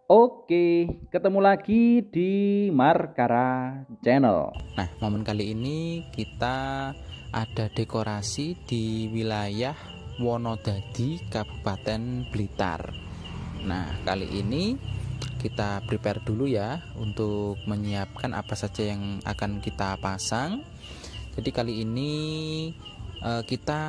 Oke, ketemu lagi di Markara Channel. Nah, momen kali ini kita ada dekorasi di wilayah Wonodadi, Kabupaten Blitar. Nah, kali ini kita prepare dulu ya untuk menyiapkan apa saja yang akan kita pasang. Jadi kali ini kita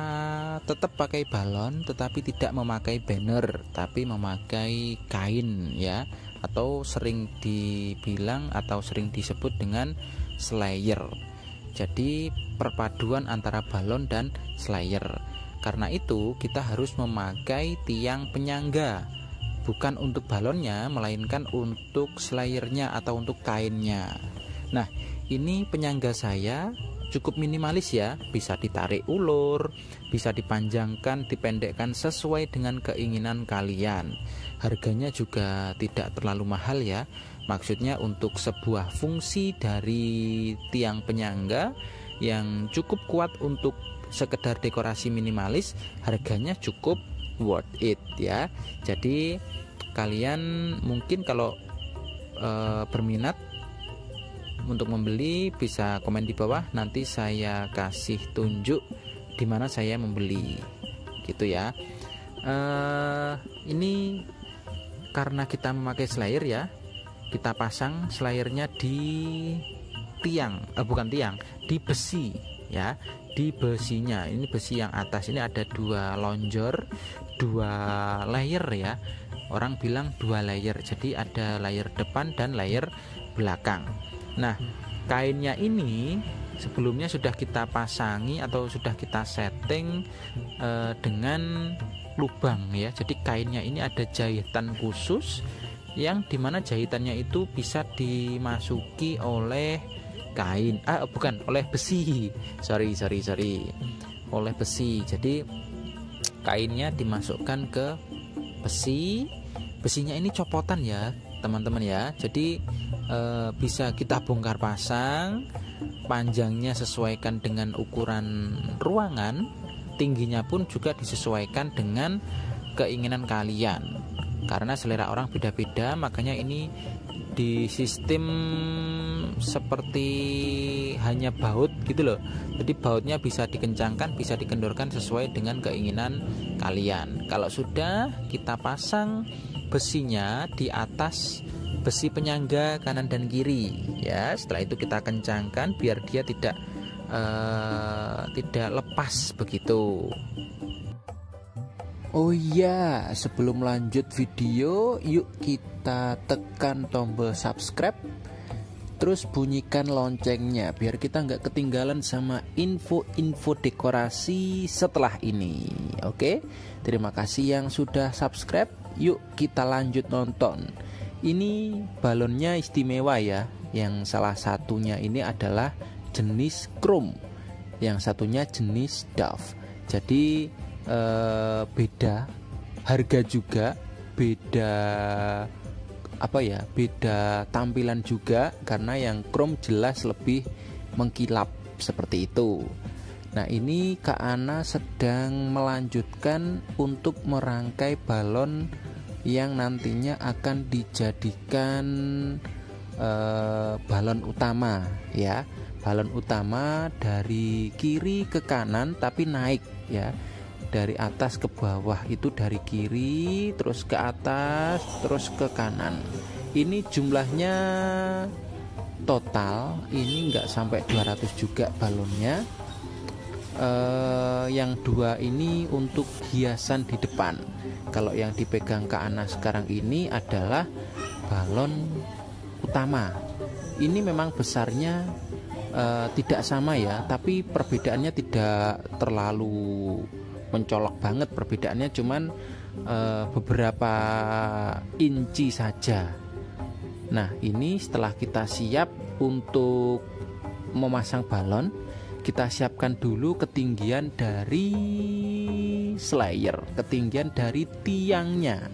tetap pakai balon tetapi tidak memakai banner, tapi memakai kain ya, atau sering dibilang atau sering disebut dengan slayer. Jadi perpaduan antara balon dan slayer. Karena itu kita harus memakai tiang penyangga, bukan untuk balonnya melainkan untuk slayernya atau untuk kainnya. Nah, ini penyangga saya cukup minimalis ya, bisa ditarik ulur, bisa dipanjangkan, dipendekkan sesuai dengan keinginan kalian. Harganya juga tidak terlalu mahal ya. Maksudnya untuk sebuah fungsi dari tiang penyangga yang cukup kuat untuk sekedar dekorasi minimalis, harganya cukup worth it ya. Jadi kalian mungkin kalau berminat untuk membeli bisa komen di bawah, nanti saya kasih tunjuk di mana saya membeli gitu ya. Ini karena kita memakai slayer ya, kita pasang slayernya di tiang, di besi ya, di besinya. Ini besi yang atas ini ada dua lonjor, dua layer ya. Orang bilang dua layer, jadi ada layer depan dan layer belakang. Nah, kainnya ini sebelumnya sudah kita pasangi atau sudah kita setting dengan lubang ya. Jadi kainnya ini ada jahitan khusus yang dimana jahitannya itu bisa dimasuki oleh kain, oleh besi. Sorry, oleh besi. Jadi kainnya dimasukkan ke besi. Besinya ini copotan ya teman-teman ya. Jadi bisa kita bongkar pasang, panjangnya sesuaikan dengan ukuran ruangan, tingginya pun juga disesuaikan dengan keinginan kalian, karena selera orang beda-beda. Makanya ini di sistem seperti hanya baut gitu loh. Jadi bautnya bisa dikencangkan, bisa dikendorkan sesuai dengan keinginan kalian. Kalau sudah kita pasang besinya di atas besi penyangga kanan dan kiri ya, setelah itu kita kencangkan biar dia tidak lepas begitu. Oh iya, sebelum lanjut video, yuk kita tekan tombol subscribe, terus bunyikan loncengnya biar kita nggak ketinggalan sama info-info dekorasi setelah ini. Oke, terima kasih yang sudah subscribe. Yuk kita lanjut nonton. Ini balonnya istimewa ya. Yang salah satunya ini adalah jenis chrome, yang satunya jenis dove. Jadi beda harga juga, beda beda tampilan juga, karena yang chrome jelas lebih mengkilap seperti itu. Nah, ini Kak Ana sedang melanjutkan untuk merangkai balon yang nantinya akan dijadikan balon utama ya. Balon utama dari kiri ke kanan tapi naik ya. Dari atas ke bawah itu dari kiri terus ke atas terus ke kanan. Ini jumlahnya total ini enggak sampai 200 juga balonnya. Yang dua ini untuk hiasan di depan. Kalau yang dipegang Kak Ana sekarang ini adalah balon utama. Ini memang besarnya tidak sama ya, tapi perbedaannya tidak terlalu mencolok banget. Perbedaannya cuman beberapa inci saja. Nah, ini setelah kita siap untuk memasang balon, kita siapkan dulu ketinggian dari slayer, ketinggian dari tiangnya.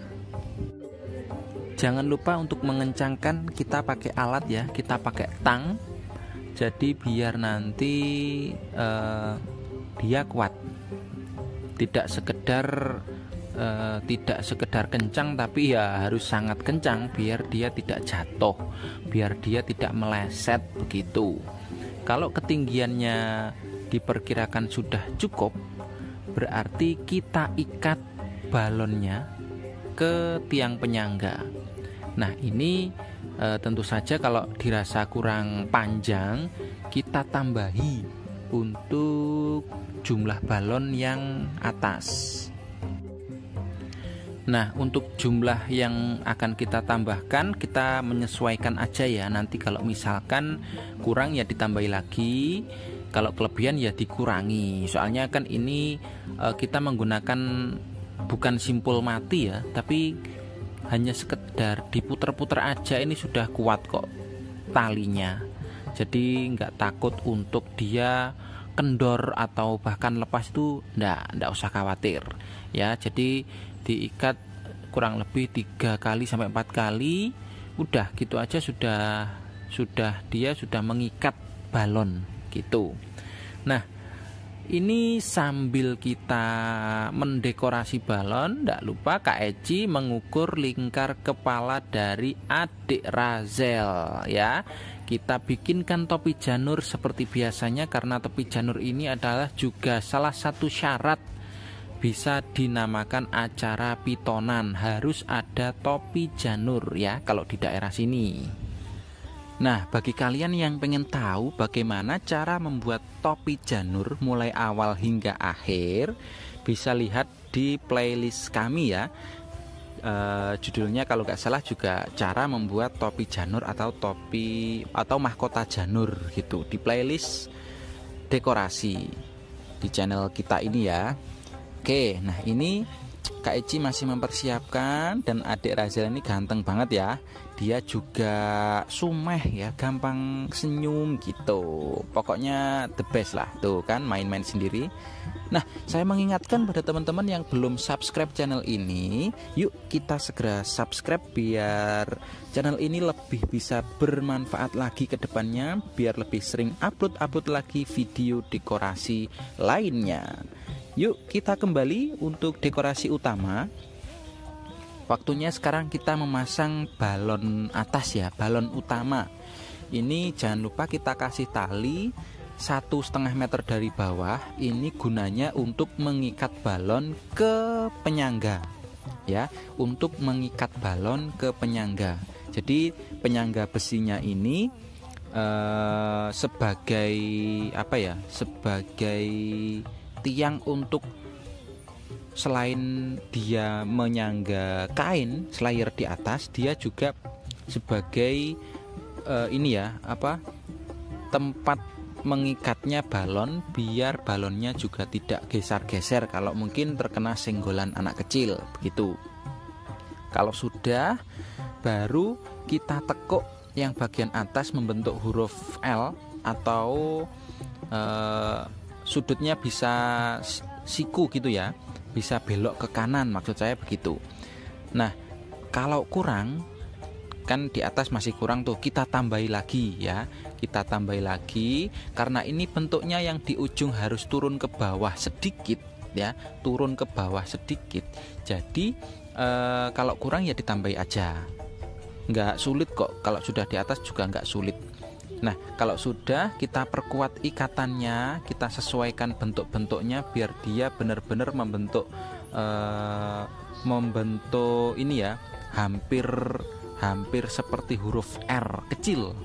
Jangan lupa untuk mengencangkan, kita pakai alat ya, kita pakai tang. Jadi biar nanti dia kuat, tidak sekedar tidak sekedar kencang, tapi ya harus sangat kencang biar dia tidak jatuh, biar dia tidak meleset begitu. Kalau ketinggiannya diperkirakan sudah cukup, berarti kita ikat balonnya ke tiang penyangga. Nah ini tentu saja kalau dirasa kurang panjang, kita tambahi untuk jumlah balon yang atas. Nah, untuk jumlah yang akan kita tambahkan, kita menyesuaikan aja ya. Nanti kalau misalkan kurang ya ditambahi lagi, kalau kelebihan ya dikurangi. Soalnya kan ini kita menggunakan bukan simpul mati ya, tapi hanya sekedar diputer-puter aja, ini sudah kuat kok talinya. Jadi nggak takut untuk dia kendor atau bahkan lepas, itu nggak usah khawatir ya. Jadi diikat kurang lebih 3 kali sampai 4 kali, udah gitu aja dia sudah mengikat balon gitu. Nah ini sambil kita mendekorasi balon, tidak lupa Kak Eci mengukur lingkar kepala dari adik Razel ya. Kita bikinkan topi janur seperti biasanya, karena topi janur ini adalah juga salah satu syarat bisa dinamakan acara pitonan, harus ada topi janur ya kalau di daerah sini. Nah, bagi kalian yang pengen tahu bagaimana cara membuat topi janur mulai awal hingga akhir, bisa lihat di playlist kami ya. Judulnya kalau nggak salah juga cara membuat topi janur atau mahkota janur gitu, di playlist dekorasi di channel kita ini ya. Oke, nah ini Kak Eci masih mempersiapkan, dan adik Razel ini ganteng banget ya. Dia juga sumeh ya, gampang senyum gitu. Pokoknya the best lah, tuh kan main-main sendiri. Nah, saya mengingatkan pada teman-teman yang belum subscribe channel ini, yuk kita segera subscribe biar channel ini lebih bisa bermanfaat lagi ke depannya, biar lebih sering upload lagi video dekorasi lainnya. Yuk kita kembali untuk dekorasi utama. Waktunya sekarang kita memasang balon atas ya, balon utama. Ini jangan lupa kita kasih tali 1,5 meter dari bawah. Ini gunanya untuk mengikat balon ke penyangga ya, untuk mengikat balon ke penyangga. Jadi penyangga besinya ini sebagai apa ya, sebagai tiang untuk, selain dia menyangga kain slayer di atas, dia juga sebagai ini ya, apa, tempat mengikatnya balon, biar balonnya juga tidak geser-geser kalau mungkin terkena senggolan anak kecil begitu. Kalau sudah, baru kita tekuk yang bagian atas membentuk huruf L, atau sudutnya bisa siku gitu ya, bisa belok ke kanan, maksud saya begitu. Nah, kalau kurang, kan di atas masih kurang tuh, kita tambahi lagi ya, kita tambahi lagi, karena ini bentuknya yang di ujung harus turun ke bawah sedikit ya, turun ke bawah sedikit. Jadi kalau kurang ya ditambahi aja, nggak sulit kok, kalau sudah di atas juga nggak sulit. Nah, kalau sudah, kita perkuat ikatannya, kita sesuaikan bentuk-bentuknya biar dia benar-benar membentuk ini ya, hampir seperti huruf R kecil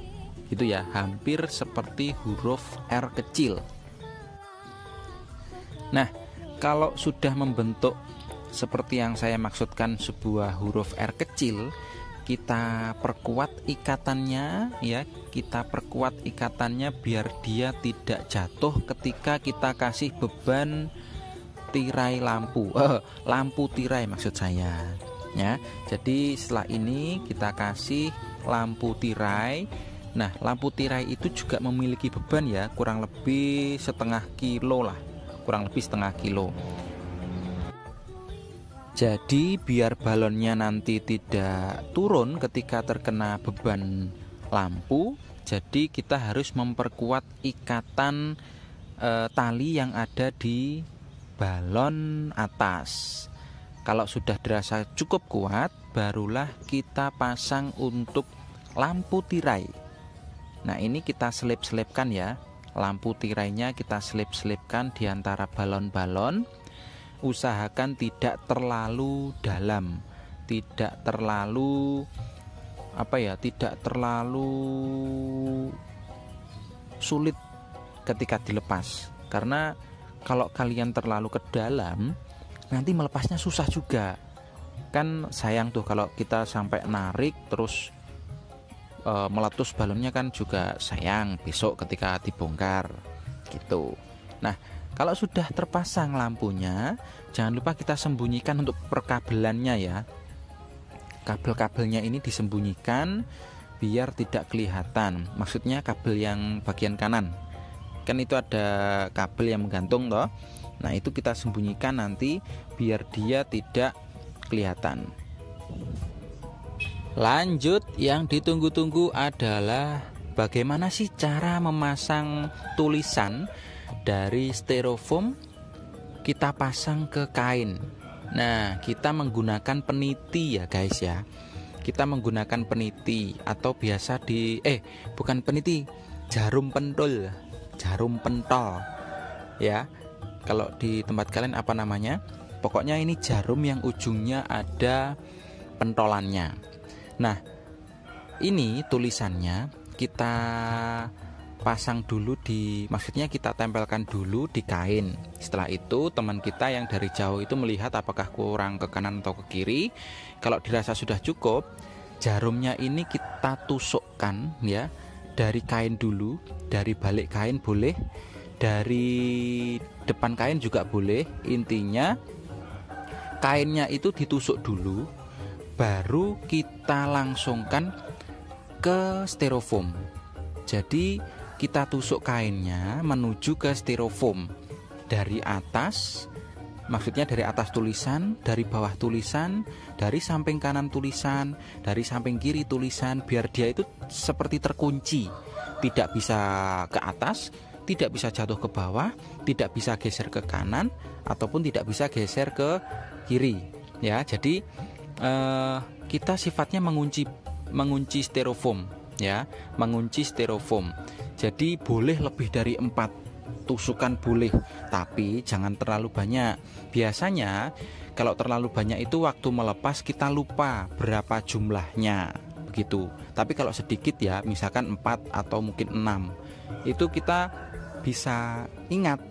gitu ya, hampir seperti huruf R kecil. Nah, kalau sudah membentuk seperti yang saya maksudkan, sebuah huruf R kecil, kita perkuat ikatannya ya, kita perkuat ikatannya biar dia tidak jatuh ketika kita kasih beban tirai lampu, lampu tirai maksud saya ya. Jadi setelah ini kita kasih lampu tirai. Nah, lampu tirai itu juga memiliki beban ya, kurang lebih setengah kilo lah, kurang lebih setengah kilo. Jadi biar balonnya nanti tidak turun ketika terkena beban lampu, jadi kita harus memperkuat ikatan tali yang ada di balon atas. Kalau sudah dirasa cukup kuat, barulah kita pasang untuk lampu tirai. Nah, ini kita selip-selipkan ya. Lampu tirainya kita selip-selipkan di antara balon-balon. Usahakan tidak terlalu dalam, tidak terlalu tidak terlalu sulit ketika dilepas. Karena kalau kalian terlalu ke dalam, nanti melepasnya susah juga. Kan sayang tuh kalau kita sampai narik terus meletus balonnya, kan juga sayang besok ketika dibongkar gitu. Nah, kalau sudah terpasang lampunya, jangan lupa kita sembunyikan untuk perkabelannya ya. Kabel-kabelnya ini disembunyikan biar tidak kelihatan. Maksudnya kabel yang bagian kanan, kan itu ada kabel yang menggantung toh. Nah, itu kita sembunyikan nanti biar dia tidak kelihatan. Lanjut, yang ditunggu-tunggu adalah bagaimana sih cara memasang tulisan dari styrofoam kita pasang ke kain. Nah, kita menggunakan peniti ya guys ya. Kita menggunakan peniti atau biasa bukan peniti, jarum pentul, jarum pentol ya. Kalau di tempat kalian apa namanya? Pokoknya ini jarum yang ujungnya ada pentolannya. Nah, ini tulisannya kita pasang dulu maksudnya kita tempelkan dulu di kain. Setelah itu teman kita yang dari jauh itu melihat apakah kurang ke kanan atau ke kiri. Kalau dirasa sudah cukup, jarumnya ini kita tusukkan ya, dari kain dulu, dari balik kain boleh, dari depan kain juga boleh. Intinya kainnya itu ditusuk dulu, baru kita langsungkan ke styrofoam. Jadi kita tusuk kainnya menuju ke styrofoam dari atas, maksudnya dari atas tulisan, dari bawah tulisan, dari samping kanan tulisan, dari samping kiri tulisan, biar dia itu seperti terkunci, tidak bisa ke atas, tidak bisa jatuh ke bawah, tidak bisa geser ke kanan, ataupun tidak bisa geser ke kiri ya. Jadi kita sifatnya mengunci styrofoam ya, mengunci styrofoam. Jadi boleh lebih dari 4 tusukan boleh, tapi jangan terlalu banyak. Biasanya kalau terlalu banyak itu waktu melepas kita lupa berapa jumlahnya begitu. Tapi kalau sedikit ya, misalkan 4 atau mungkin 6, itu kita bisa ingat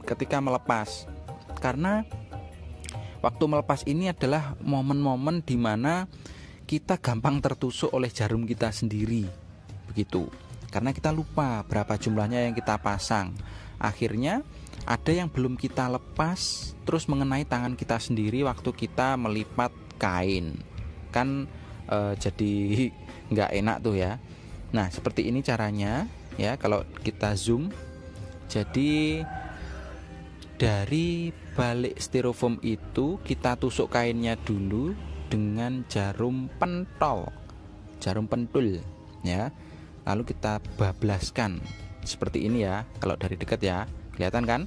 ketika melepas. Karena waktu melepas ini adalah momen-momen di mana kita gampang tertusuk oleh jarum kita sendiri begitu. Karena kita lupa berapa jumlahnya yang kita pasang. Akhirnya ada yang belum kita lepas terus mengenai tangan kita sendiri waktu kita melipat kain. Kan jadi nggak enak tuh ya. Nah, seperti ini caranya ya kalau kita zoom. Jadi dari balik styrofoam itu kita tusuk kainnya dulu dengan jarum pentol, jarum pentul ya. Lalu kita bablaskan seperti ini ya. Kalau dari dekat ya, kelihatan kan?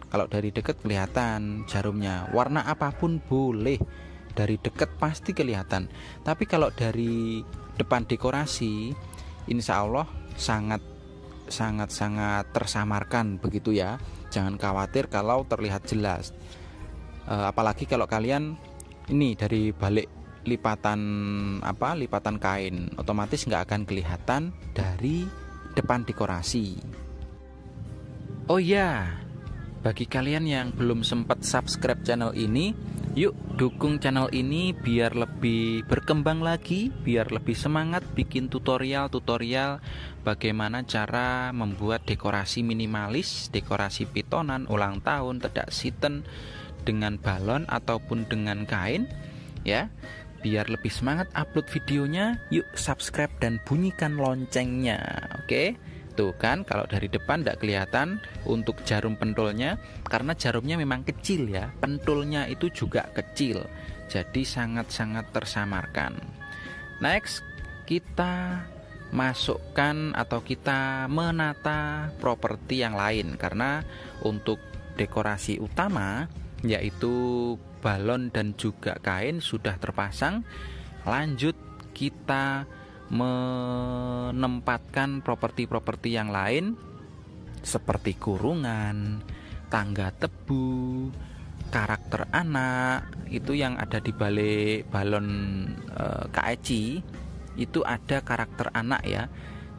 Kalau dari dekat kelihatan jarumnya. Warna apapun boleh, dari dekat pasti kelihatan. Tapi kalau dari depan dekorasi, insya Allah sangat tersamarkan begitu ya. Jangan khawatir kalau terlihat jelas. Apalagi kalau kalian ini dari balik lipatan kain, otomatis nggak akan kelihatan dari depan dekorasi. Oh ya, bagi kalian yang belum sempat subscribe channel ini, yuk dukung channel ini biar lebih berkembang lagi, biar lebih semangat bikin tutorial bagaimana cara membuat dekorasi minimalis, dekorasi pitonan, ulang tahun, tedak siten dengan balon ataupun dengan kain ya. Biar lebih semangat upload videonya, yuk subscribe dan bunyikan loncengnya. Oke? Tuh kan, kalau dari depan tidak kelihatan untuk jarum pentulnya, karena jarumnya memang kecil ya, pentulnya itu juga kecil, jadi sangat-sangat tersamarkan. Next, kita masukkan atau kita menata properti yang lain, karena untuk dekorasi utama yaitu balon dan juga kain sudah terpasang. Lanjut kita menempatkan properti-properti yang lain seperti kurungan, tangga tebu, karakter anak. Itu yang ada di balik balon KEC itu ada karakter anak ya.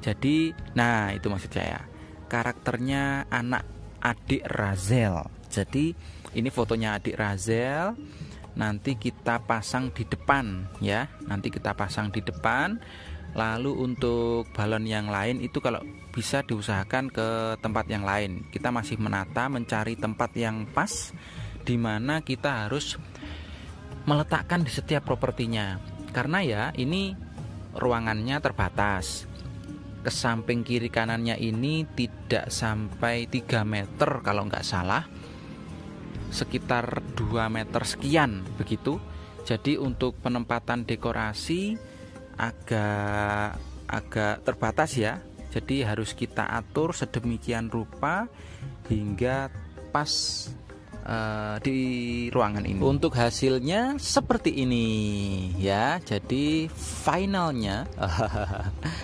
Jadi nah itu maksud saya, karakternya anak adik Razel. Jadi ini fotonya adik Razel. Nanti kita pasang di depan ya. Nanti kita pasang di depan. Lalu untuk balon yang lain itu kalau bisa diusahakan ke tempat yang lain. Kita masih menata mencari tempat yang pas di mana kita harus meletakkan di setiap propertinya. Karena ya ini ruangannya terbatas. Ke samping kiri kanannya ini tidak sampai 3 meter kalau nggak salah, sekitar 2 meter sekian begitu. Jadi untuk penempatan dekorasi agak terbatas ya. Jadi harus kita atur sedemikian rupa hingga pas di ruangan ini. Untuk hasilnya seperti ini ya. Jadi finalnya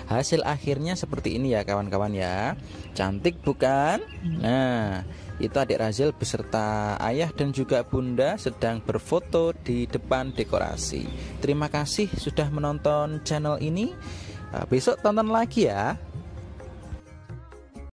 hasil akhirnya seperti ini ya kawan-kawan ya. Cantik bukan? Nah, itu adik Razel beserta ayah dan juga bunda sedang berfoto di depan dekorasi. Terima kasih sudah menonton channel ini. Besok tonton lagi ya.